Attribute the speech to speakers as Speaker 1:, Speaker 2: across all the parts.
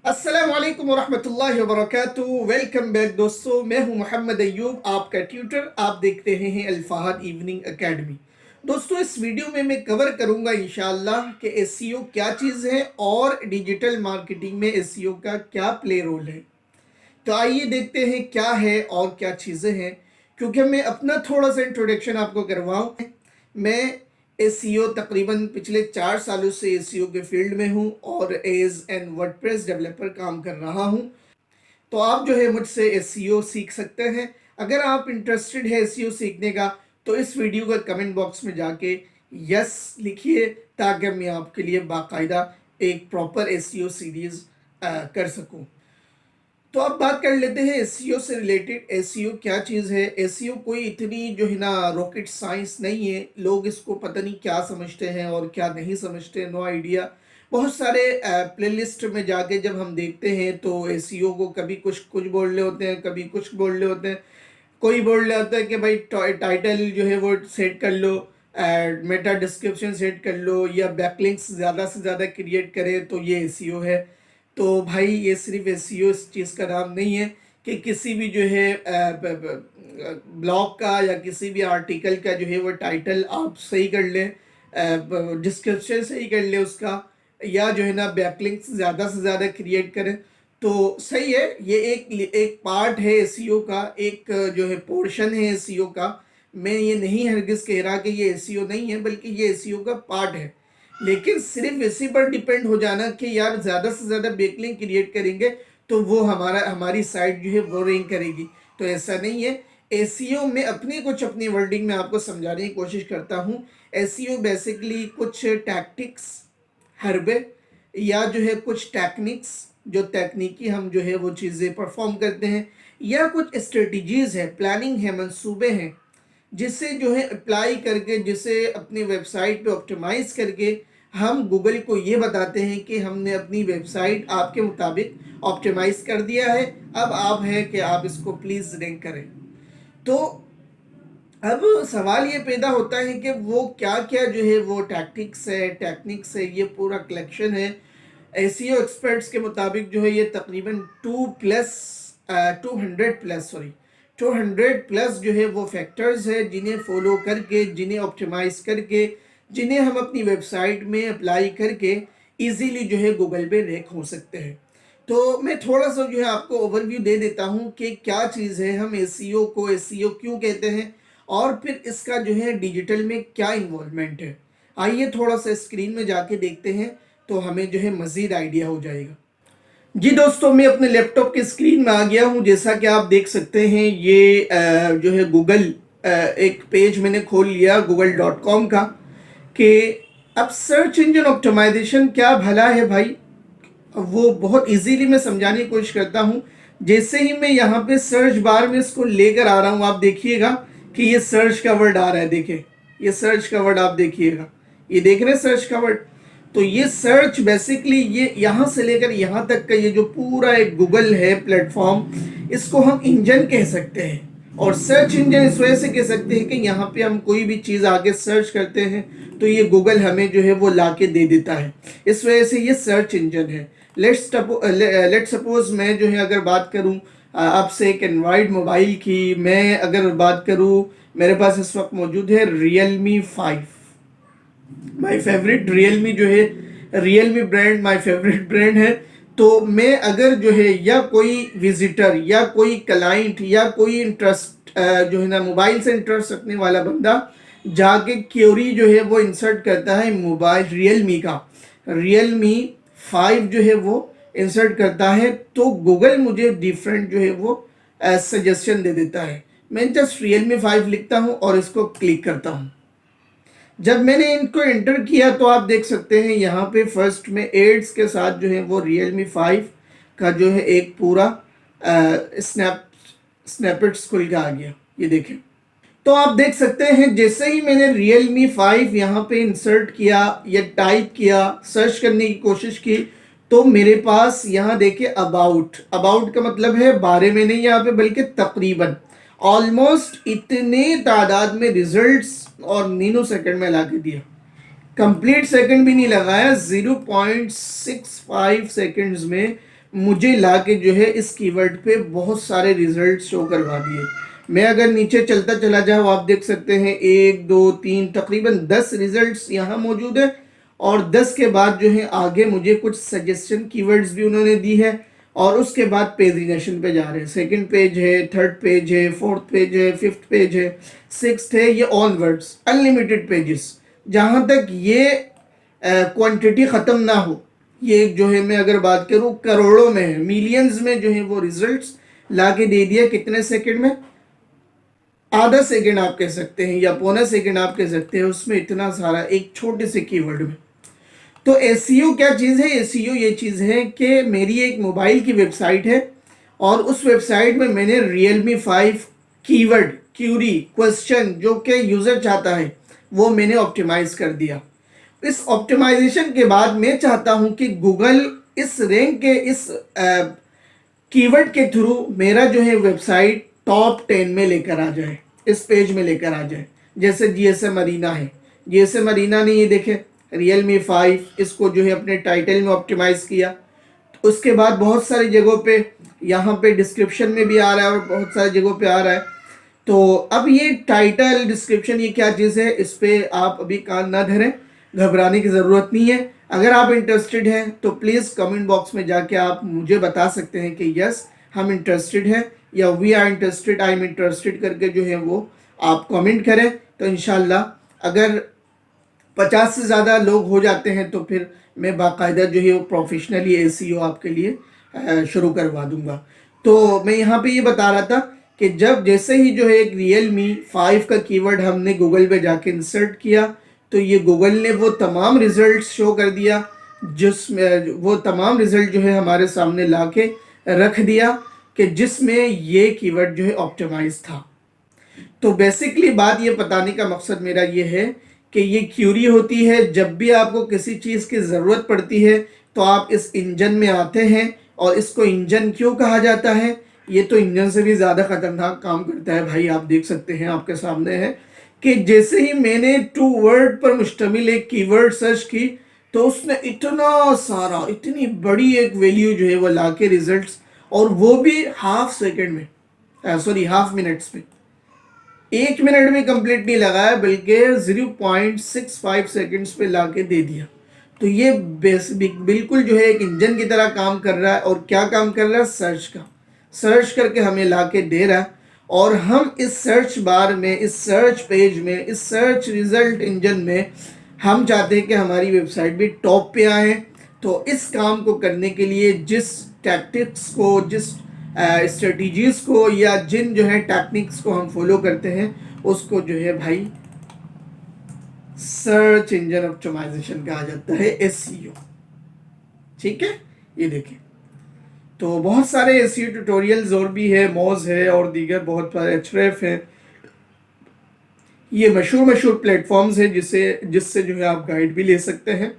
Speaker 1: अस्सलाम वालेकुम वरहमतुल्लाहि वबरकातुहू। वेलकम बैक दोस्तों, मैं हूं मोहम्मद अयूब, आपका ट्यूटर। आप देखते हैं अल फहद इवनिंग एकेडमी। दोस्तों, इस वीडियो में मैं कवर करूंगा इंशाअल्लाह कि एसईओ क्या चीज़ है और डिजिटल मार्केटिंग में एसईओ का क्या प्ले रोल है। तो आइए देखते हैं क्या है और क्या चीज़ें हैं। क्योंकि मैं अपना थोड़ा सा इंट्रोडक्शन आपको करवाऊँ। मैं एसईओ तकरीबन पिछले 4 सालों से एसईओ के फील्ड में हूँ और एज एन वर्डप्रेस डेवलपर काम कर रहा हूँ। तो आप जो है मुझसे एसईओ सीख सकते हैं। अगर आप इंटरेस्टेड है एसईओ सीखने का तो इस वीडियो का कमेंट बॉक्स में जाके यस लिखिए, ताकि मैं आपके लिए बाकायदा एक प्रॉपर एसईओ सीरीज़ कर सकूँ। तो अब बात कर लेते हैं एसईओ से रिलेटेड। एसईओ क्या चीज़ है। एसईओ कोई इतनी जो है ना रॉकेट साइंस नहीं है। लोग इसको पता नहीं क्या समझते हैं और क्या नहीं समझते, नो आइडिया। बहुत सारे प्लेलिस्ट में जाके जब हम देखते हैं तो एसईओ को कभी कुछ कुछ बोल रहे होते हैं, कभी कुछ बोल रहे होते हैं। कोई बोल रहा होता है कि भाई टाइटल जो है वो सेट कर लो, मेटा डिस्क्रिप्शन सेट कर लो, या बैकलिंक्स ज़्यादा से ज़्यादा क्रिएट करें तो ये एसईओ है। तो भाई ये सिर्फ एसईओ इस चीज़ का नाम नहीं है कि किसी भी जो है ब्लॉग का या किसी भी आर्टिकल का जो है वो टाइटल आप सही कर लें, डिस्क्रिप्शन सही कर लें उसका, या जो है ना बैकलिंक्स ज़्यादा से ज़्यादा क्रिएट करें तो सही है। ये एक एक पार्ट है एसईओ का, एक जो है पोर्शन है एसईओ का। मैं ये नहीं हरगिज कह रहा कि ये एसईओ नहीं है, बल्कि ये एसईओ का पार्ट है। लेकिन सिर्फ इसी पर डिपेंड हो जाना कि यार ज़्यादा से ज़्यादा बैकलिंक क्रिएट करेंगे तो वो हमारी साइट जो है वो रैंक करेगी, तो ऐसा नहीं है। एसईओ में अपनी कुछ अपनी वर्डिंग में आपको समझाने की कोशिश करता हूँ। एसईओ बेसिकली कुछ टैक्टिक्स, हरबे, या जो है कुछ टेक्निक्स, जो तकनीकी हम जो है वो चीज़ें परफॉर्म करते हैं, या कुछ स्ट्रेटजीज़ है, प्लानिंग है, मंसूबे हैं, जिसे जो है अप्लाई करके, जिसे अपनी वेबसाइट पे ऑप्टिमाइज करके हम गूगल को ये बताते हैं कि हमने अपनी वेबसाइट आपके मुताबिक ऑप्टिमाइज कर दिया है। अब आप है कि आप इसको प्लीज़ रैंक करें। तो अब सवाल ये पैदा होता है कि वो क्या क्या जो है वो टेक्निक्स है, ये पूरा कलेक्शन है। एसईओ एक्सपर्ट्स के मुताबिक जो है ये तकरीबन 200 प्लस जो है वो फैक्टर्स है, जिन्हें फॉलो करके, जिन्हें ऑप्टिमाइज करके, जिन्हें हम अपनी वेबसाइट में अप्लाई करके इजीली जो है गूगल पे रैंक हो सकते हैं। तो मैं थोड़ा सा जो है आपको ओवरव्यू दे देता हूँ कि क्या चीज़ है, हम एसईओ को एसईओ क्यों कहते हैं, और फिर इसका जो है डिजिटल में क्या इन्वॉल्वमेंट है। आइए थोड़ा सा स्क्रीन में जाके देखते हैं तो हमें जो है मज़ीद आइडिया हो जाएगा। जी दोस्तों, मैं अपने लैपटॉप की स्क्रीन में आ गया हूँ। जैसा कि आप देख सकते हैं ये जो है गूगल, एक पेज मैंने खोल लिया google.com का, कि अब सर्च इंजन ऑप्टिमाइजेशन क्या भला है भाई। वो बहुत इजीली मैं समझाने की कोशिश करता हूँ। जैसे ही मैं यहाँ पे सर्च बार में इसको लेकर आ रहा हूँ, आप देखिएगा कि ये सर्च का वर्ड आ रहा है। देखिए ये सर्च का वर्ड, आप देखिएगा, ये देख रहे हैं सर्च का वर्ड। तो ये सर्च बेसिकली ये यहाँ से लेकर यहाँ तक का ये जो पूरा एक गूगल है प्लेटफॉर्म, इसको हम इंजन कह सकते हैं। और सर्च इंजन इस वजह से कह सकते हैं कि यहाँ पे हम कोई भी चीज़ आगे सर्च करते हैं तो ये गूगल हमें जो है वो ला के दे देता है। इस वजह से ये सर्च इंजन है। लेट सपोज मैं जो है अगर बात करूं आपसे एक एंड्रॉयड मोबाइल की, मैं अगर बात करूं, मेरे पास इस वक्त मौजूद है Realme 5, माय फेवरेट। रियलमी जो है, Realme brand my favourite brand है। तो मैं अगर जो है, या कोई विजिटर या कोई क्लाइंट या कोई इंटरेस्ट जो है ना मोबाइल से इंटरेस्ट रखने वाला बंदा जाके क्यूरी जो है वो इंसर्ट करता है मोबाइल रियलमी का, Realme 5 जो है वो इंसर्ट करता है, तो गूगल मुझे डिफरेंट जो है वो सजेशन दे देता है। मैं जस्ट Realme 5 लिखता हूँ और इसको क्लिक करता हूँ। जब मैंने इनको एंटर किया तो आप देख सकते हैं यहाँ पे फर्स्ट में एड्स के साथ जो है वो Realme 5 का जो है एक पूरा स्नैपेट्स खुल के आ गया। ये देखें, तो आप देख सकते हैं जैसे ही मैंने Realme 5 यहाँ पे इंसर्ट किया या टाइप किया, सर्च करने की कोशिश की, तो मेरे पास यहाँ देखिए अबाउट का मतलब है बारे में नहीं यहाँ पे, बल्कि तकरीबन ऑलमोस्ट इतने तादाद में रिजल्ट्स और नैनो सेकंड में ला के दिया। कंप्लीट सेकंड भी नहीं लगाया, 0.65 सेकंड्स में मुझे ला के जो है इस कीवर्ड पे बहुत सारे रिजल्ट शो करवा दिए। मैं अगर नीचे चलता चला जाऊँ, आप देख सकते हैं 1 2 3 तकरीबन 10 रिजल्ट्स यहाँ मौजूद है, और 10 के बाद जो है आगे मुझे कुछ सजेशन कीवर्ड्स भी उन्होंने दी है, और उसके बाद पेजिनेशन पे जा रहे हैं। सेकंड पेज है, थर्ड पेज है, फोर्थ पेज है, फिफ्थ पेज है, सिक्स्थ है, ये ऑनवर्ड्स अनलिमिटेड पेजेस, जहाँ तक ये क्वांटिटी ख़त्म ना हो। ये जो है मैं अगर बात करूँ करोड़ों में है, मिलियंस में जो है वो रिजल्ट्स ला के दे दिया। कितने सेकंड में? आधा सेकंड आप कह सकते हैं, या पौना सेकंड आप कह सकते हैं, उसमें इतना सारा एक छोटे से कीवर्ड में। तो एसईओ क्या चीज़ है? एसईओ ये चीज़ है कि मेरी एक मोबाइल की वेबसाइट है, और उस वेबसाइट में मैंने Realme 5 कीवर्ड, क्यूरी, क्वेश्चन जो कि यूज़र चाहता है वो मैंने ऑप्टिमाइज कर दिया। इस ऑप्टिमाइजेशन के बाद मैं चाहता हूं कि गूगल इस रैंक के इस कीवर्ड के थ्रू मेरा जो है वेबसाइट टॉप 10 में लेकर आ जाए, इस पेज में लेकर आ जाए। जैसे जीएसएम अरीना है, जीएसएम अरीना ने ये देखे Realme 5 इसको जो है अपने टाइटल में ऑप्टिमाइज किया। उसके बाद बहुत सारी जगहों पे, यहाँ पे डिस्क्रिप्शन में भी आ रहा है और बहुत सारी जगहों पे आ रहा है। तो अब ये टाइटल, डिस्क्रिप्शन, ये क्या चीज़ है, इस पर आप अभी कान ना धरें, घबराने की ज़रूरत नहीं है। अगर आप इंटरेस्टेड हैं तो प्लीज़ कमेंट बॉक्स में जाके आप मुझे बता सकते हैं कि यस हम इंटरेस्टेड हैं, या we are interested, I am interested करके जो है वो आप कमेंट करें। तो इंशाल्लाह अगर 50 से ज़्यादा लोग हो जाते हैं तो फिर मैं बाकायदा जो है वो प्रोफेशनली एसईओ आपके लिए शुरू करवा दूंगा। तो मैं यहाँ पे ये बता रहा था कि जब जैसे ही जो है एक Realme 5 का कीवर्ड हमने गूगल पे जाके इंसर्ट किया, तो ये गूगल ने वो तमाम रिजल्ट शो कर दिया, जिसमें वो तमाम रिजल्ट जो है हमारे सामने ला के रख दिया कि जिसमें ये कीवर्ड जो है ऑप्टिमाइज था। तो बेसिकली बात ये बताने का मकसद मेरा ये है कि ये क्यूरी होती है, जब भी आपको किसी चीज़ की ज़रूरत पड़ती है तो आप इस इंजन में आते हैं। और इसको इंजन क्यों कहा जाता है? ये तो इंजन से भी ज़्यादा ख़तरनाक काम करता है भाई। आप देख सकते हैं, आपके सामने है कि जैसे ही मैंने 2 वर्ड पर मुश्तमिल एक कीवर्ड सर्च की, तो उसने इतना सारा, इतनी बड़ी एक वैल्यू जो है वो ला के रिजल्ट, और वो भी हाफ सेकेंड में, सॉरी हाफ मिनट्स में, 1 मिनट भी कंप्लीट नहीं लगाया, बल्कि 0.65 सेकेंड्स पे लाके दे दिया। तो ये बिल्कुल जो है एक इंजन की तरह काम कर रहा है। और क्या काम कर रहा है? सर्च का, सर्च करके हमें लाके दे रहा है, और हम इस सर्च बार में, इस सर्च पेज में, इस सर्च रिजल्ट इंजन में हम चाहते हैं कि हमारी वेबसाइट भी टॉप पे आए। तो इस काम को करने के लिए जिस टैक्टिक्स को, जिस स्ट्रेटजीज को, या जिन जो है टेक्निक्स को हम फॉलो करते हैं, उसको जो है भाई सर्च इंजन ऑप्टिमाइजेशन कहा जाता है, एसईओ। ठीक है, ये देखें। तो बहुत सारे एसईओ ट्यूटोरियल्स और भी है, मोज है और दीगर बहुत सारे एचरेफ हैं। ये मशहूर प्लेटफॉर्म्स हैं जिससे जो है आप गाइड भी ले सकते हैं।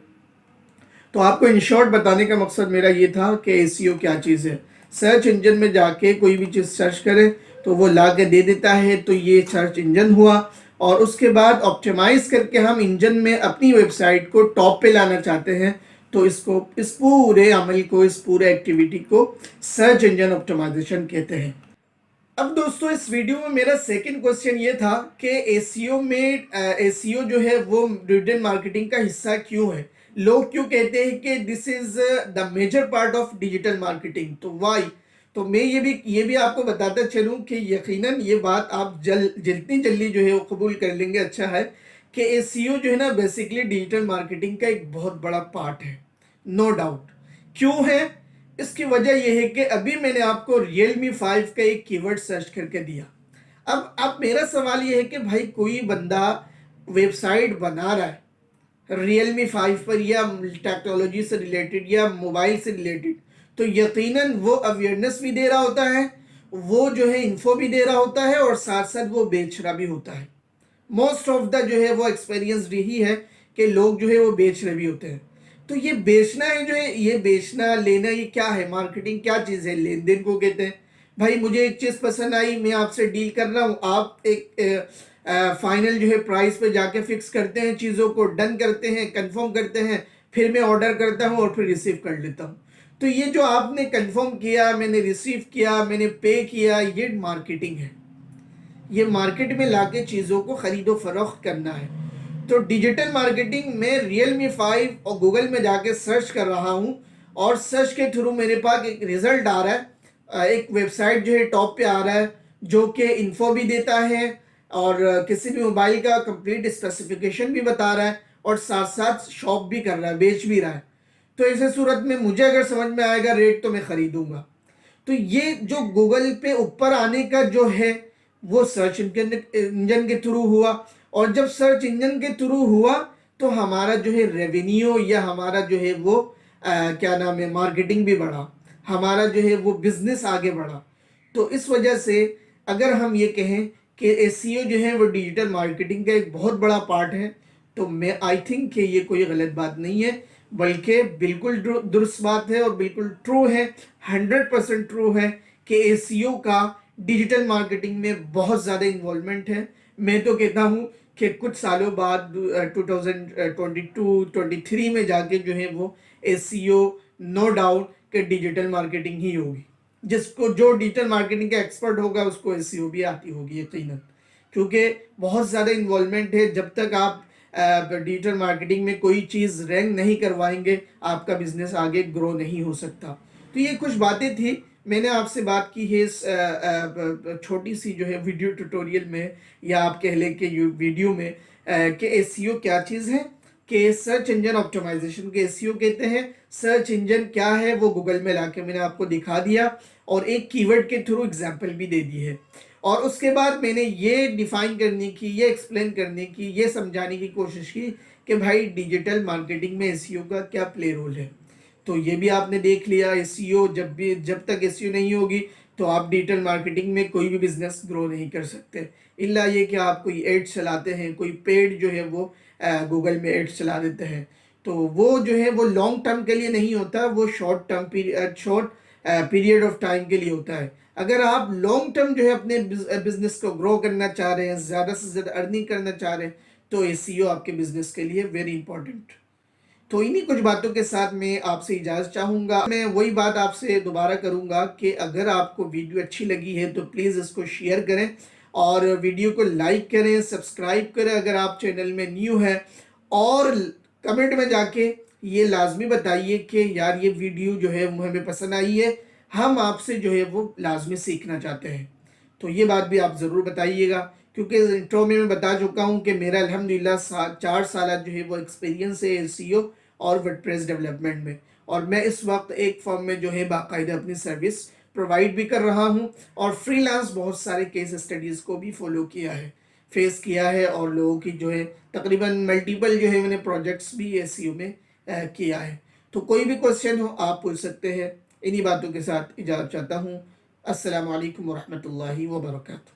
Speaker 1: तो आपको इन शॉर्ट बताने का मकसद मेरा ये था कि एसईओ क्या चीज़ है। सर्च इंजन में जाके कोई भी चीज़ सर्च करें तो वो ला के दे देता है, तो ये सर्च इंजन हुआ। और उसके बाद ऑप्टिमाइज करके हम इंजन में अपनी वेबसाइट को टॉप पे लाना चाहते हैं, तो इसको, इस पूरे अमल को, इस पूरे एक्टिविटी को सर्च इंजन ऑप्टिमाइजेशन कहते हैं। अब दोस्तों इस वीडियो में मेरा सेकंड क्वेश्चन ये था कि एसईओ में, एसईओ जो है वो डिजिटल मार्केटिंग का हिस्सा क्यों है? लोग क्यों कहते हैं कि this is the major part of digital marketing? तो वाई? तो मैं ये भी आपको बताता चलूं कि यकीनन ये बात आप जितनी जल्दी जो है वो कबूल कर लेंगे अच्छा है, कि एसईओ जो है ना बेसिकली डिजिटल मार्केटिंग का एक बहुत बड़ा पार्ट है, नो डाउट। क्यों है? इसकी वजह यह है कि अभी मैंने आपको Realme 5 का एक कीवर्ड सर्च करके दिया। अब मेरा सवाल यह है कि भाई कोई बंदा वेबसाइट बना रहा है Realme 5 पर, या टेक्नोलॉजी से रिलेटेड या मोबाइल से रिलेटेड, तो यकीनन वो अवेयरनेस भी दे रहा होता है, वो जो है इन्फो भी दे रहा होता है, और साथ साथ वो बेच रहा भी होता है। मोस्ट ऑफ द जो है वो एक्सपीरियंस यही है कि लोग जो है वो बेच रहे भी होते हैं। तो ये बेचना है, जो है ये बेचना लेना, ये क्या है? मार्केटिंग क्या चीज़ है? लेन देन को कहते हैं। भाई मुझे एक चीज़ पसंद आई, मैं आपसे डील कर रहा हूँ, आप एक फाइनल जो है प्राइस पे जाके फिक्स करते हैं, चीज़ों को डन करते हैं, कंफर्म करते हैं, फिर मैं ऑर्डर करता हूँ और फिर रिसीव कर लेता हूँ। तो ये जो आपने कंफर्म किया, मैंने रिसीव किया, मैंने पे किया, ये मार्केटिंग है। ये मार्केट में लाके चीज़ों को ख़रीदो फरोख्त करना है। तो डिजिटल मार्केटिंग में रियलमी 5 और गूगल में जाके सर्च कर रहा हूँ और सर्च के थ्रू मेरे पास एक रिज़ल्ट आ रहा है। एक वेबसाइट जो है टॉप पे आ रहा है, जो कि इन्फो भी देता है और किसी भी मोबाइल का कंप्लीट स्पेसिफिकेशन भी बता रहा है और साथ साथ शॉप भी कर रहा है, बेच भी रहा है। तो ऐसे सूरत में मुझे अगर समझ में आएगा रेट तो मैं ख़रीदूँगा। तो ये जो गूगल पे ऊपर आने का जो है वो सर्च इंजन के थ्रू हुआ, और जब सर्च इंजन के थ्रू हुआ तो हमारा जो है रेवेन्यू या हमारा जो है वो क्या नाम है, मार्केटिंग भी बढ़ा, हमारा जो है वो बिजनेस आगे बढ़ा। तो इस वजह से अगर हम ये कहें कि एसईओ जो है वो डिजिटल मार्केटिंग का एक बहुत बड़ा पार्ट है, तो मैं आई थिंक कि ये कोई गलत बात नहीं है, बल्कि बिल्कुल दुरुस्त बात है और बिल्कुल ट्रू है, 100% ट्रू है कि एसईओ का डिजिटल मार्केटिंग में बहुत ज़्यादा इन्वॉल्वमेंट है। मैं तो कहता हूँ कि कुछ सालों बाद 2022-23 में जाके जो है वो एसईओ नो डाउट कि डिजिटल मार्केटिंग ही होगी। जिसको जो डिजिटल मार्केटिंग का एक्सपर्ट होगा उसको एसईओ भी आती होगी यकीनन, क्योंकि बहुत ज़्यादा इन्वॉल्वमेंट है। जब तक आप डिजिटल मार्केटिंग में कोई चीज़ रैंक नहीं करवाएंगे आपका बिजनेस आगे ग्रो नहीं हो सकता। तो ये कुछ बातें थी, मैंने आपसे बात की है इस छोटी सी जो है वीडियो ट्यूटोरियल में, या आप कह लें कि वीडियो में, कि एसईओ क्या चीज़ है, कि सर्च इंजन ऑप्टिमाइजेशन के एसईओ कहते हैं। सर्च इंजन क्या है वो गूगल में लाके मैंने आपको दिखा दिया और एक कीवर्ड के थ्रू एग्जांपल भी दे दी है। और उसके बाद मैंने ये डिफाइन करने की, ये एक्सप्लेन करने की, ये समझाने की कोशिश की कि भाई डिजिटल मार्केटिंग में एसईओ का क्या प्ले रोल है। तो ये भी आपने देख लिया, एसईओ जब तक एसईओ नहीं होगी तो आप डिजिटल मार्केटिंग में कोई भी बिजनेस ग्रो नहीं कर सकते, इल्ला ये कि आप कोई एड्स चलाते हैं, कोई पेड जो है वो गूगल में एड्स चला देते हैं। तो वो जो है वो लॉन्ग टर्म के लिए नहीं होता, वो शॉर्ट पीरियड ऑफ टाइम के लिए होता है। अगर आप लॉन्ग टर्म जो है अपने बिजनेस को ग्रो करना चाह रहे हैं, ज़्यादा से ज़्यादा अर्निंग करना चाह रहे हैं, तो एसईओ आपके बिजनेस के लिए वेरी इंपॉर्टेंट। तो इन्हीं कुछ बातों के साथ मैं आपसे इजाज़त चाहूँगा। मैं वही बात आपसे दोबारा करूँगा कि अगर आपको वीडियो अच्छी लगी है तो प्लीज़ इसको शेयर करें और वीडियो को लाइक करें, सब्सक्राइब करें अगर आप चैनल में न्यू है, और कमेंट में जाके ये लाजमी बताइए कि यार ये वीडियो जो है वो हमें पसंद आई है, हम आपसे जो है वो लाजमी सीखना चाहते हैं। तो ये बात भी आप ज़रूर बताइएगा, क्योंकि इंट्रो में मैं बता चुका हूँ कि मेरा अल्हम्दुलिल्लाह 4 साल जो है वो एक्सपीरियंस है एसईओ और वर्डप्रेस डेवलपमेंट में, और मैं इस वक्त एक फर्म में जो है बाकायदा अपनी सर्विस प्रोवाइड भी कर रहा हूँ, और फ्रीलांस बहुत सारे केस स्टडीज़ को भी फॉलो किया है, फेस किया है, और लोगों की जो है तकरीबन मल्टीपल जो है मैंने प्रोजेक्ट्स भी एसईओ में किया है। तो कोई भी क्वेश्चन हो आप पूछ सकते हैं। इन्हीं बातों के साथ इजाज़त चाहता हूँ। अस्सलामु अलैकुम वरहमतुल्लाहि वबरकातुहू।